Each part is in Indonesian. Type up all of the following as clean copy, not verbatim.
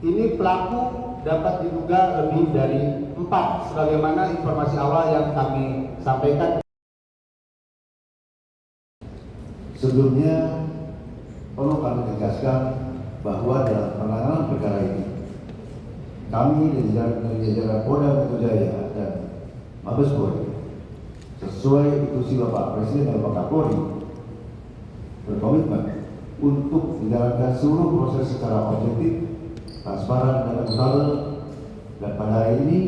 ini pelaku dapat diduga lebih dari 4, sebagaimana informasi awal yang kami sampaikan. Sebelumnya perlu kami tegaskan bahwa dalam penanganan perkara ini kami di jajaran Polda Metro Jaya dan Mabes Polri sesuai instruksi Bapak Presiden dan Bapak Kapolri berkomitmen untuk menjalankan seluruh proses secara objektif, transparan dan akuntabel, dan pada hari ini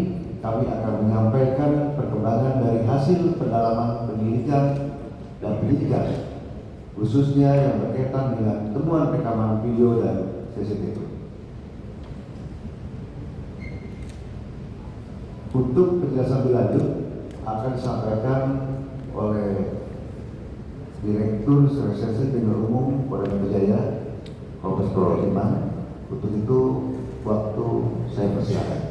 kami akan menyampaikan perkembangan dari hasil pendalaman penyelidikan dan penyidikan, khususnya yang berkaitan dengan temuan rekaman video dan CCTV. Untuk penjelasan lebih lanjut akan disampaikan oleh Direktur Reserse Kriminal Umum Polda Metro Jaya, Kombes Pol Iman. Untuk itu waktu saya persilakan.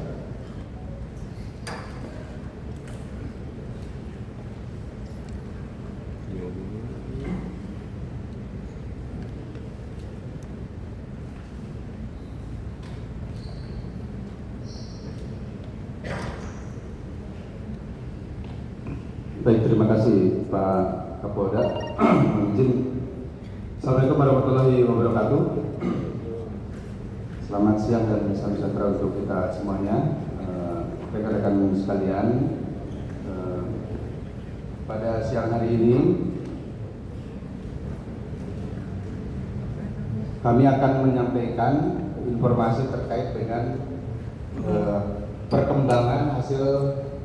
Baik, terima kasih Pak Kapolda. Izin. Assalamualaikum warahmatullahi wabarakatuh. Selamat siang dan salam sejahtera untuk kita semuanya, rekan-rekan sekalian. Pada siang hari ini kami akan menyampaikan informasi terkait dengan perkembangan hasil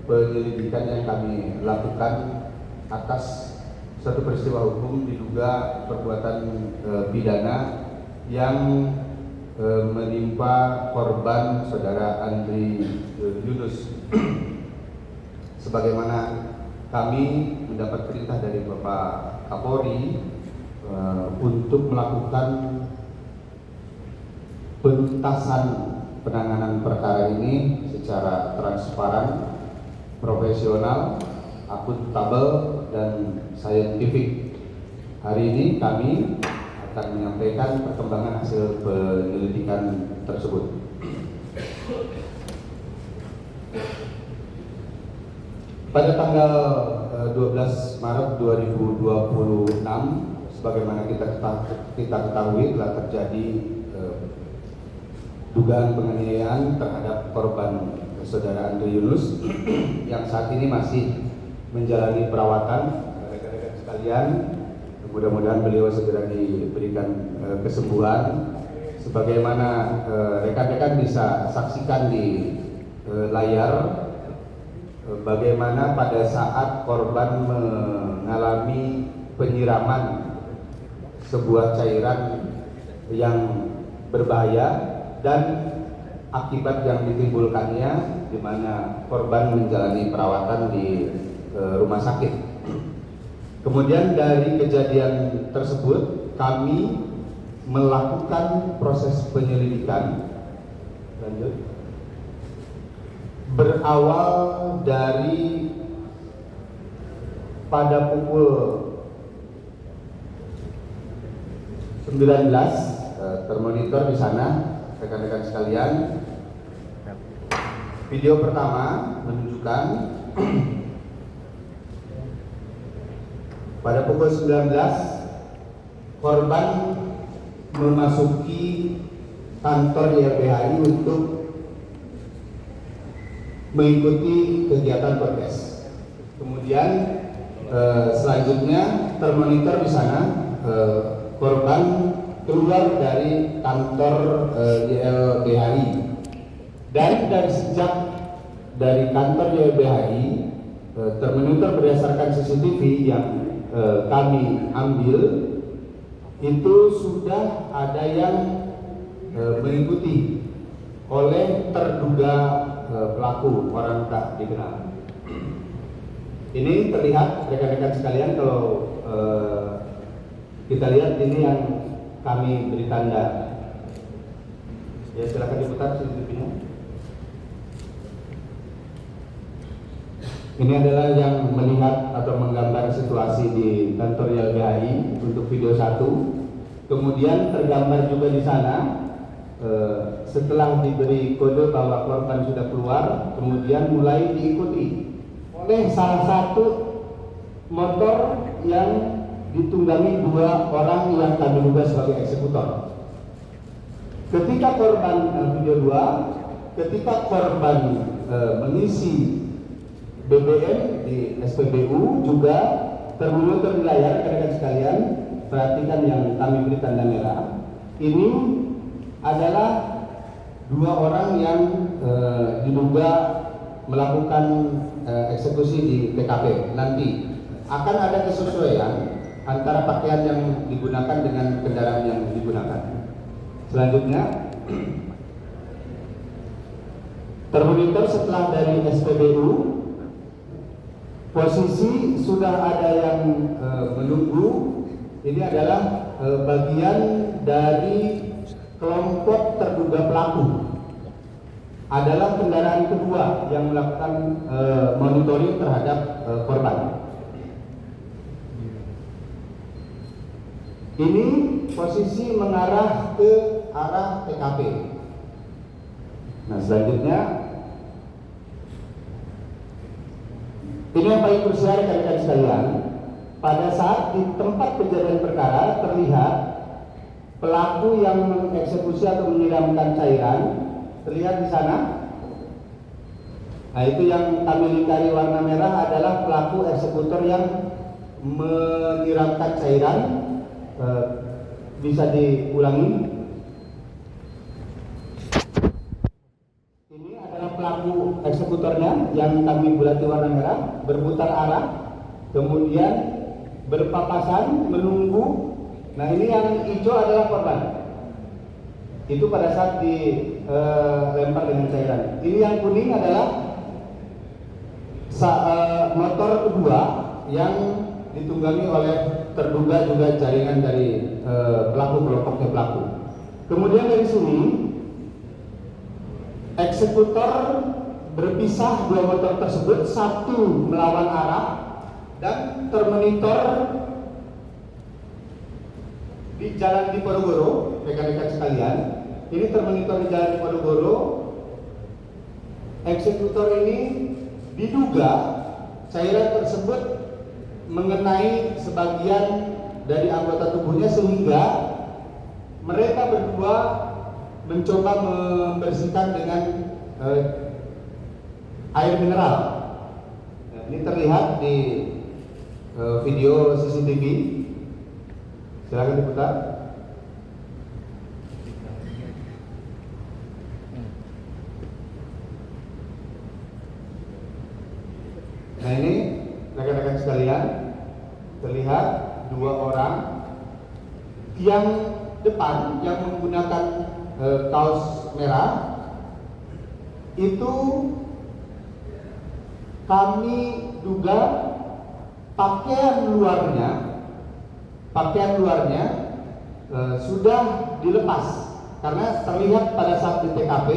penyelidikan yang kami lakukan atas satu peristiwa hukum diduga perbuatan pidana yang menimpa korban saudara Andri Yunus. Sebagaimana kami mendapat perintah dari Bapak Kapolri untuk melakukan penuntasan penanganan perkara ini secara transparan, profesional, akuntabel, dan saintifik. Hari ini kami akan menyampaikan perkembangan hasil penyelidikan tersebut. Pada tanggal 12 Maret 2026, sebagaimana kita ketahui telah terjadi dugaan penganiayaan terhadap korban saudara Andri Yunus yang saat ini masih menjalani perawatan. Rekan-rekan sekalian, mudah-mudahan beliau segera diberikan kesembuhan. Sebagaimana rekan-rekan bisa saksikan di layar, bagaimana pada saat korban mengalami penyiraman sebuah cairan yang berbahaya dan akibat yang ditimbulkannya, di mana korban menjalani perawatan di rumah sakit. Kemudian dari kejadian tersebut kami melakukan proses penyelidikan lanjut, berawal dari pada pukul 19, termonitor di sana rekan-rekan sekalian. Video pertama menunjukkan pada pukul 19 korban memasuki kantor YLBHI untuk mengikuti kegiatan podcast. Kemudian selanjutnya termonitor di sana korban keluar dari kantor YLBHI, dan dari sejak dari kantor YLBHI termonitor berdasarkan CCTV yang kami ambil itu sudah ada yang mengikuti oleh terduga pelaku orang tak dikenal. Ini terlihat rekan-rekan sekalian, kalau kita lihat ini yang kami beri tanda. Ya, silakan diputar CCTV-nya. Ini adalah yang melihat atau menggambar situasi di kantor YLBHI untuk video 1. Kemudian tergambar juga di sana setelah diberi kode bahwa korban sudah keluar, kemudian mulai diikuti oleh salah satu motor yang ditunggangi 2 orang yang kami duga sebagai eksekutor. Ketika korban video 2, ketika korban mengisi BBM di SPBU juga termonitor di layar, rekan-rekan sekalian, perhatikan yang kami beri tanda merah. Ini adalah 2 orang yang diduga melakukan eksekusi di TKP. Nanti akan ada kesesuaian antara pakaian yang digunakan dengan kendaraan yang digunakan. Selanjutnya, termonitor setelah dari SPBU, posisi sudah ada yang menunggu. Ini adalah bagian dari kelompok terduga pelaku. Adalah kendaraan kedua yang melakukan monitoring terhadap korban. Ini posisi mengarah ke arah TKP. Nah, selanjutnya ini yang paling krusial, rekan-rekan sekalian. Pada saat di tempat kejadian perkara terlihat pelaku yang mengeksekusi atau menyiramkan cairan, terlihat di sana. Nah, itu yang kami lingkari warna merah adalah pelaku eksekutor yang menyiramkan cairan. Bisa diulangi. Ini adalah pelaku eksekutornya yang kami bulati warna merah, berputar arah, kemudian berpapasan menunggu. Nah, ini yang hijau adalah korban. Itu pada saat dilempar dengan cairan. Ini yang kuning adalah motor kedua yang ditunggangi oleh terduga juga jaringan dari kelompoknya pelaku. Kemudian dari sini eksekutor berpisah 2 motor tersebut, satu melawan arah dan termonitor di Jalan Diponegoro, rekan-rekan sekalian. Ini termonitor di Jalan Diponegoro. Eksekutor ini diduga cairan tersebut mengenai sebagian dari anggota tubuhnya sehingga mereka berdua mencoba membersihkan dengan air mineral. Nah, ini terlihat di video CCTV. Silakan diputar. Nah, ini rekan-rekan sekalian, terlihat 2 orang yang depan yang menggunakan kaos merah itu kami duga pakaian luarnya sudah dilepas karena terlihat pada saat di TKP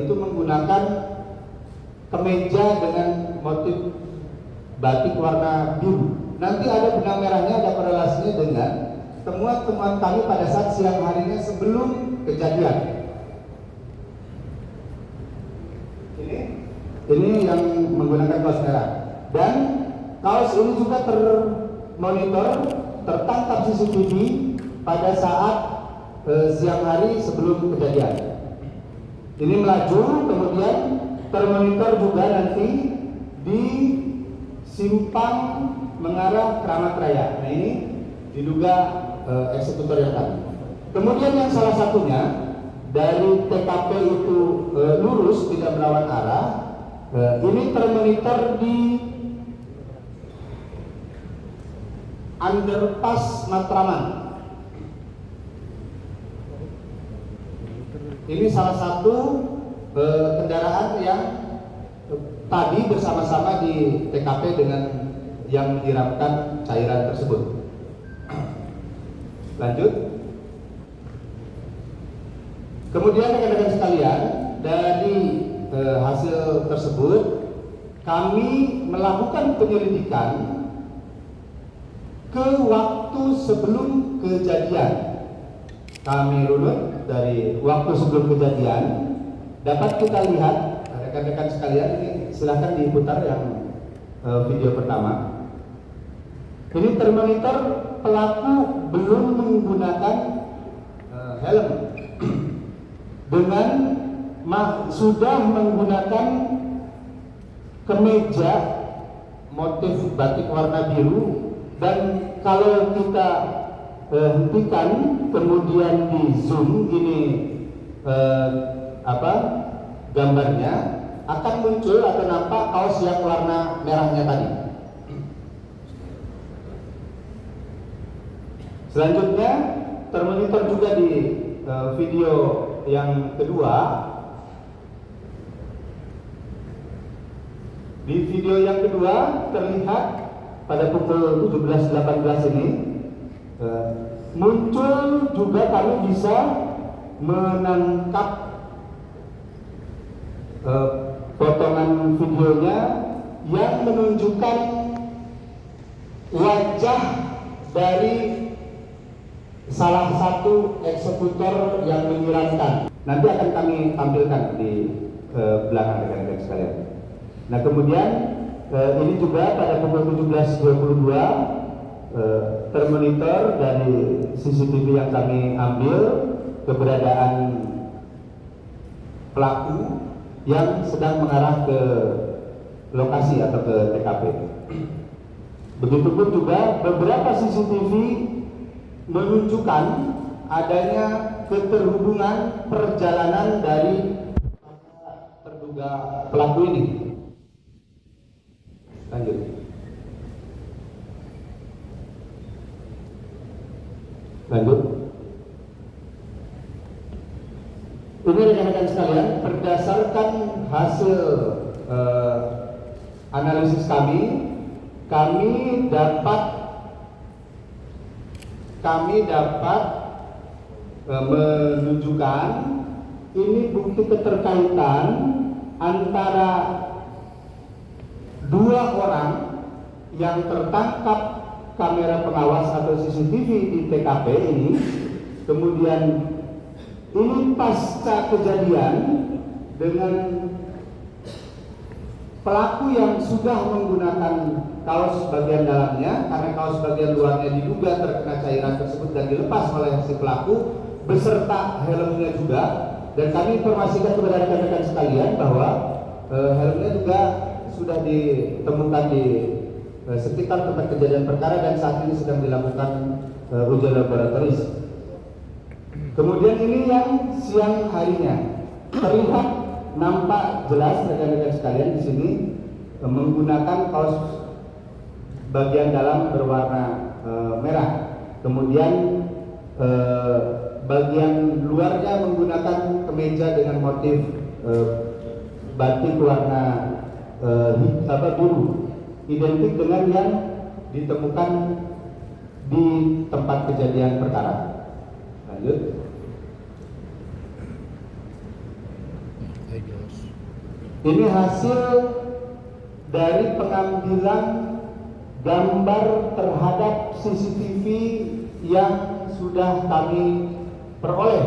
itu menggunakan kemeja dengan motif batik warna biru. Nanti ada benang merahnya, ada korelasinya dengan temuan-temuan kami pada saat siang harinya sebelum kejadian. Ini yang menggunakan kaos merah. Dan kaos ini juga termonitor, tertangkap CCTV pada saat siang hari sebelum kejadian. Ini melaju, kemudian termonitor juga nanti di simpang mengarah Keramat Raya. Nah, ini diduga eksekutor yang tadi. Kemudian yang salah satunya dari TKP itu lurus tidak melawan arah. Ini termonitor di underpass Matraman. Ini salah satu kendaraan yang tadi bersama-sama di TKP dengan yang menyiramkan cairan tersebut. Lanjut. Kemudian rekan-rekan sekalian, dari hasil tersebut kami melakukan penyelidikan ke waktu sebelum kejadian. Kami runut dari waktu sebelum kejadian dapat kita lihat, rekan-rekan sekalian, ini silahkan diputar yang video pertama. Ini termonitor pelaku belum menggunakan helm dengan sudah menggunakan kemeja motif batik warna biru, dan kalau kita hentikan kemudian di zoom ini gambarnya akan muncul atau nampak kaos yang warna merahnya tadi. Selanjutnya termonitor juga di video yang kedua. Di video yang kedua terlihat pada pukul 17.18 ini muncul juga, kami bisa menangkap potongan videonya yang menunjukkan wajah dari salah satu eksekutor yang menyiramkan. Nanti akan kami tampilkan di belakang rekan-rekan sekalian. Nah, kemudian ini juga pada pukul 17.22 termonitor dari CCTV yang kami ambil keberadaan pelaku yang sedang mengarah ke lokasi atau ke TKP. Begitupun juga beberapa CCTV menunjukkan adanya keterhubungan perjalanan dari terduga pelaku ini. Lanjut. Lanjut. Ini rekan-rekan sekalian, berdasarkan hasil analisis kami dapat menunjukkan ini bukti keterkaitan antara dua orang yang tertangkap kamera pengawas atau CCTV di TKP ini. Kemudian ini pasca kejadian dengan pelaku yang sudah menggunakan kaos bagian dalamnya, karena kaos bagian luarnya diduga terkena cairan tersebut dan dilepas oleh si pelaku beserta helmnya juga. Dan kami informasikan kepada rekan-rekan sekalian bahwa helmnya juga sudah ditemukan di sekitar tempat kejadian perkara dan saat ini sedang dilakukan uji laboratoris. Kemudian ini yang siang harinya terlihat nampak jelas rekan-rekan sekalian di sini menggunakan kaos bagian dalam berwarna merah. Kemudian bagian luarnya menggunakan kemeja dengan motif batik warna biru, identik dengan yang ditemukan di tempat kejadian perkara. Lanjut. Ini hasil dari pengambilan gambar terhadap CCTV yang sudah kami peroleh.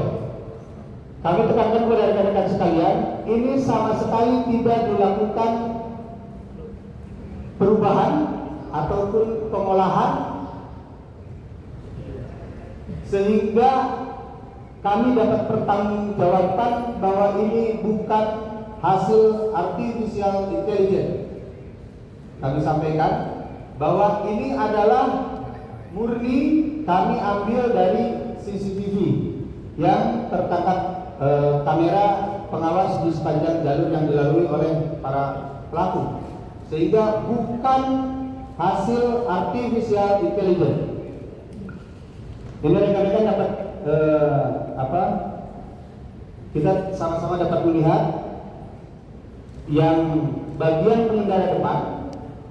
Kami tekankan kepada rekan-rekan sekalian, ini sama sekali tidak dilakukan perubahan ataupun pengolahan, sehingga kami dapat pertanggungjawabkan bahwa ini bukan hasil artificial intelligence. Kami sampaikan bahwa ini adalah murni kami ambil dari CCTV yang tertangkap kamera pengawas di sepanjang jalur yang dilalui oleh para pelaku, sehingga bukan hasil artificial intelligence. Ini rekan-rekan dapat kita sama-sama dapat melihat yang bagian pengendara depan,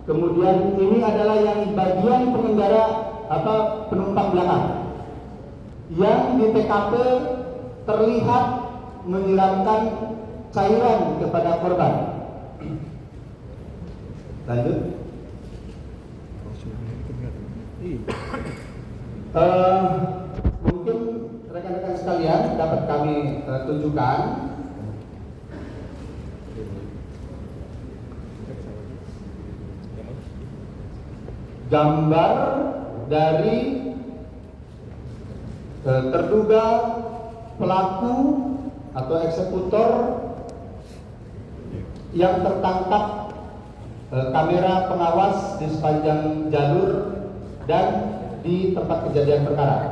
kemudian ini adalah yang bagian pengendara penumpang belakang yang di TKP terlihat menyiramkan cairan kepada korban. Lanjut. Mungkin rekan-rekan sekalian yang dapat kami tunjukkan gambar dari terduga pelaku atau eksekutor yang tertangkap kamera pengawas di sepanjang jalur dan di tempat kejadian perkara.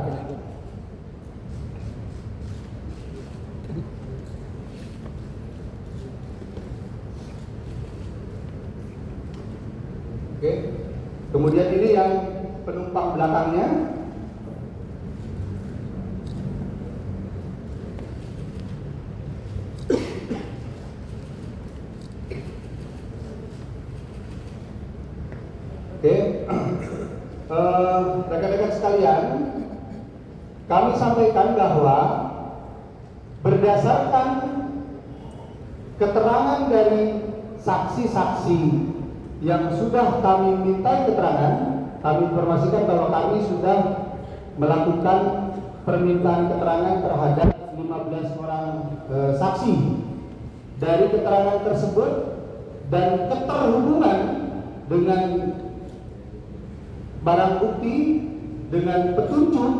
Oke. Kemudian ini yang penumpang belakangnya. Oke. Rekan-rekan sekalian, kami sampaikan bahwa berdasarkan keterangan dari saksi-saksi yang sudah kami minta keterangan, kami informasikan bahwa kami sudah melakukan permintaan keterangan terhadap 15 orang saksi. Dari keterangan tersebut dan keterhubungan dengan barang bukti, dengan petunjuk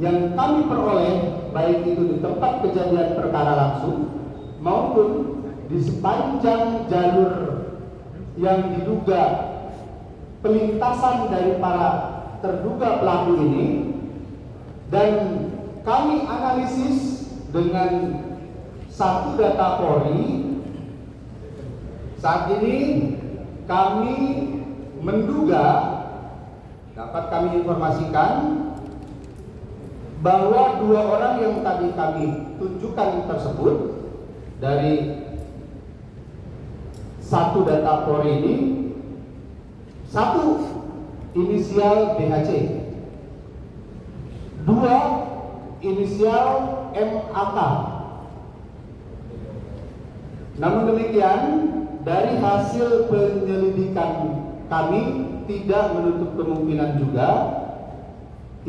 yang kami peroleh, baik itu di tempat kejadian perkara langsung maupun di sepanjang jalur yang diduga pelintasan dari para terduga pelaku ini, dan kami analisis dengan satu data Polri. Saat ini kami menduga, dapat kami informasikan bahwa 2 orang yang tadi kami tunjukkan tersebut dari satu data Polri ini, satu inisial BHC, 2 inisial MAK. Namun demikian, dari hasil penyelidikan kami tidak menutup kemungkinan juga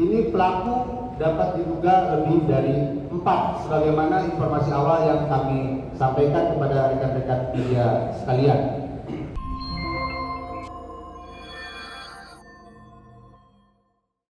ini pelaku dapat diduga lebih dari 4, sebagaimana informasi awal yang kami sampaikan kepada rekan-rekan media sekalian.